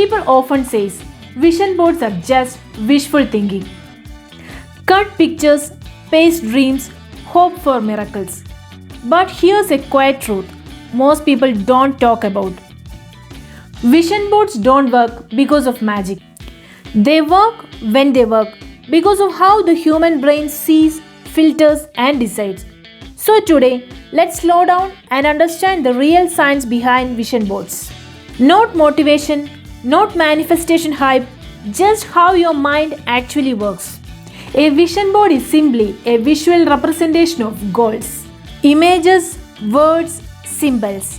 People often say vision boards are just wishful thinking. Cut pictures, paste dreams, hope for miracles. But here's a quiet truth most people don't talk about. Vision boards don't work because of magic. They work when they work because of how the human brain sees, filters, and decides. So today, let's slow down and understand the real science behind vision boards. Not motivation, not manifestation hype, just how your mind actually works. A vision board is simply a visual representation of goals, images, words, symbols.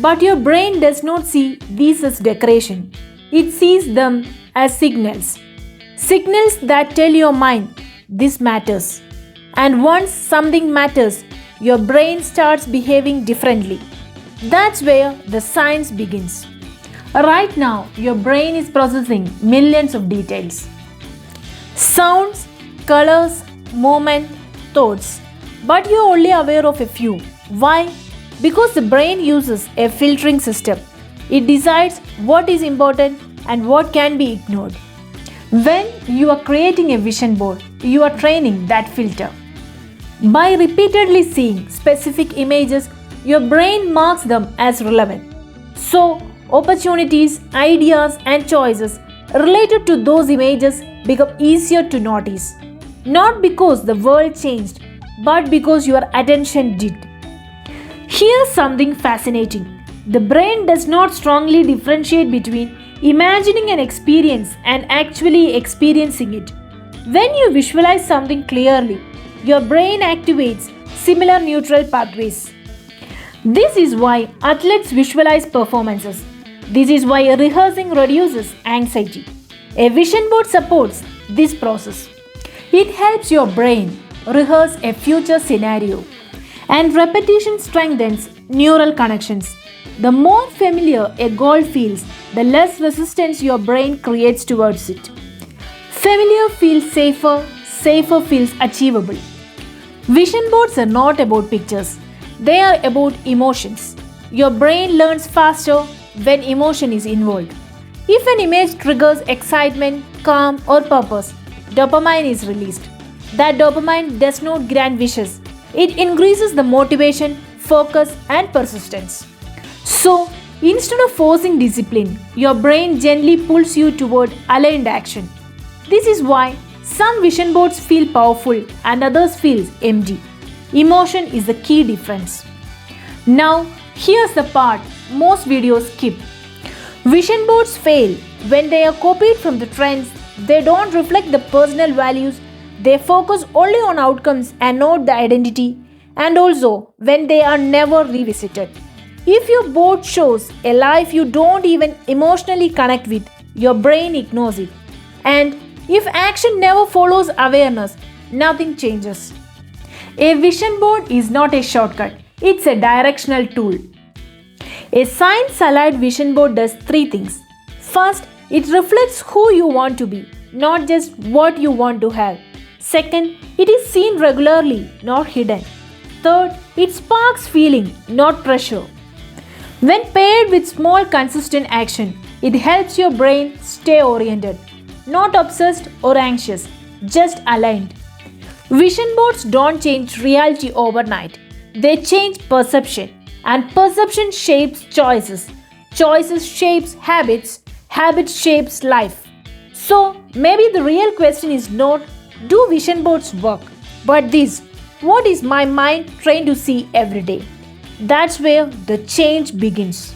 But your brain does not see these as decoration. It sees them as signals. Signals that tell your mind this matters. And once something matters, your brain starts behaving differently. That's where the science begins. Right now, your brain is processing millions of details. Sounds, colors, movement, thoughts. But you're only aware of a few. Why? Because the brain uses a filtering system. It decides what is important and what can be ignored. When you are creating a vision board, you are training that filter. By repeatedly seeing specific images, your brain marks them as relevant. So, opportunities, ideas, and choices related to those images become easier to notice. Not because the world changed, but because your attention did. Here's something fascinating. The brain does not strongly differentiate between imagining an experience and actually experiencing it. When you visualize something clearly, your brain activates similar neural pathways. This is why athletes visualize performances. This is why rehearsing reduces anxiety. A vision board supports this process. It helps your brain rehearse a future scenario. And repetition strengthens neural connections. The more familiar a goal feels, the less resistance your brain creates towards it. Familiar feels safer, safer feels achievable. Vision boards are not about pictures, they are about emotions. Your brain learns faster when emotion is involved. If an image triggers excitement, calm, or purpose, dopamine is released. That dopamine does not grant wishes, it increases the motivation, focus, and persistence. So, instead of forcing discipline, your brain gently pulls you toward aligned action. This is why some vision boards feel powerful and others feel empty. Emotion is the key difference. Now, here's the part most videos skip. Vision boards fail when they are copied from the trends. They don't reflect the personal values. They focus only on outcomes and not the identity. And also when they are never revisited. If your board shows a life you don't even emotionally connect with, your brain ignores it. And if action never follows awareness, nothing changes. A vision board is not a shortcut, it's a directional tool. A science-aligned vision board does three things. First, it reflects who you want to be, not just what you want to have. Second, it is seen regularly, not hidden. Third, it sparks feeling, not pressure. When paired with small consistent action, it helps your brain stay oriented, not obsessed or anxious, just aligned. Vision boards don't change reality overnight. They change perception, and perception shapes choices. Choices shapes habits, habits shapes life. So, maybe the real question is not, do vision boards work? But this, what is my mind trained to see every day? That's where the change begins.